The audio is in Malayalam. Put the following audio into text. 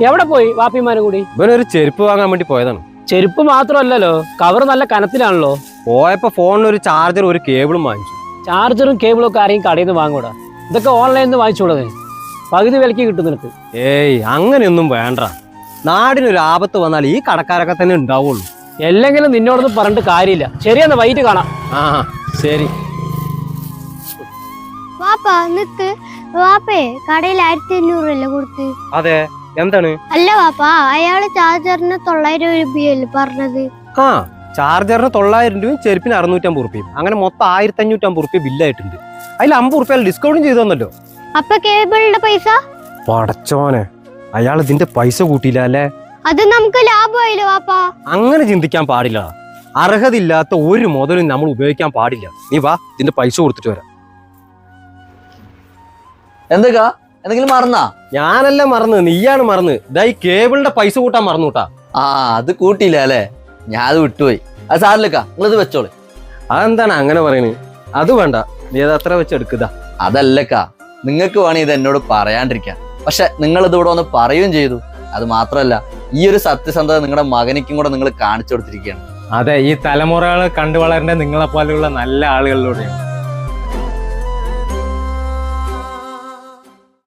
എവിടെ പോയി വാപ്പിമാരും കൂടി? ഇവനൊരു ചെരുപ്പ് വാങ്ങാൻ വേണ്ടി പോയതാണ്. ചെരുപ്പ് മാത്രമല്ലല്ലോ, കവർ നല്ല കനത്തിലാണല്ലോ. പോയപ്പോ ഫോണിന് ഒരു ചാർജർ ഒരു കേബിളും വാങ്ങിച്ചു. ചാർജറും കേബിളും ഒക്കെ ആരെയും കടയിൽ നിന്ന് വാങ്ങൂടാ. ഇതൊക്കെ ഓൺലൈനിൽ നിന്ന് വാങ്ങിച്ചോളത്, പകുതി വിലക്ക് കിട്ടും നിനക്ക്. ഏയ് അങ്ങനെയൊന്നും വേണ്ട. നാടിനൊരു ആപത്ത് വന്നാൽ ഈ കടക്കാരൊക്കെ തന്നെ ഉണ്ടാവുള്ളൂ. എല്ലെങ്കിലും നിന്നോടൊന്നും പറഞ്ഞിട്ട് കാര്യമില്ല. ശരിയെന്നാ വൈകിട്ട് കാണാം. ആ ശരി. വാപ്പാ നിക്ക്. വാപ്പേ കടയിൽ 1500 കൊടുത്ത്. അതെ, എന്താണ്? അല്ല വാപ്പാ, അയാള് ചാർജറിന് 900 രൂപയല്ലേ പറഞ്ഞത്? ആ ചാർജറിന് 900 രൂപയും ചെരുപ്പിന് 650 റുപ്യയും, അങ്ങനെ മൊത്തം 1550 റുപ്യ ബില്ലായിട്ടുണ്ട്. അതിൽ 50 റുപ്യ ഡിസ്കൗണ്ടും ചെയ്തു തന്നല്ലോ. അപ്പൊ കേബിളിന്റെ പൈസ? പടച്ചോനെ, അയാൾ ഇതിന്റെ പൈസ കൂട്ടിയില്ല അല്ലേ? അത് നമുക്ക് ലാഭമായില്ലേ വാപ്പാ? അങ്ങനെ ചിന്തിക്കാൻ പാടില്ല. അർഹതയില്ലാത്ത ഒരു മുതലും നമ്മൾ ഉപയോഗിക്കാൻ പാടില്ല. നീ വാ, ഇതിന്റെ പൈസ കൊടുത്തിട്ട് വരാം. എന്തൊക്കാ എന്തെങ്കിലും മറന്നാ? ഞാനല്ല മറന്ന്, നീയാണ് മറന്ന്. ഇതായി കേബിളിന്റെ പൈസ കൂട്ടാൻ മറന്നു കൂട്ടാ. ആ അത് കൂട്ടിയില്ല അല്ലേ? ഞാൻ അത് വിട്ടുപോയി. അത് സാറിലേക്കാ, നിങ്ങളിത് വെച്ചോളെ. അതെന്താണ് അങ്ങനെ പറയുന്നത്? അത് വേണ്ട, നീ അത് അത്ര വെച്ച് എടുക്കുക. അതല്ലക്കാ, നിങ്ങൾക്ക് വേണേ ഇത് എന്നോട് പറയാണ്ടിരിക്കാം. പക്ഷെ നിങ്ങൾ ഇത് ഇവിടെ വന്ന് പറയുകയും ചെയ്തു. അത് മാത്രമല്ല, ഈ ഒരു സത്യസന്ധത നിങ്ങളുടെ മകനിക്കും കൂടെ നിങ്ങൾ കാണിച്ചു കൊടുത്തിരിക്കുകയാണ്. അതെ, ഈ തലമുറകൾ കണ്ടു വളരേണ്ട നിങ്ങളെപ്പോലെയുള്ള നല്ല ആളുകളിലൂടെയാണ്.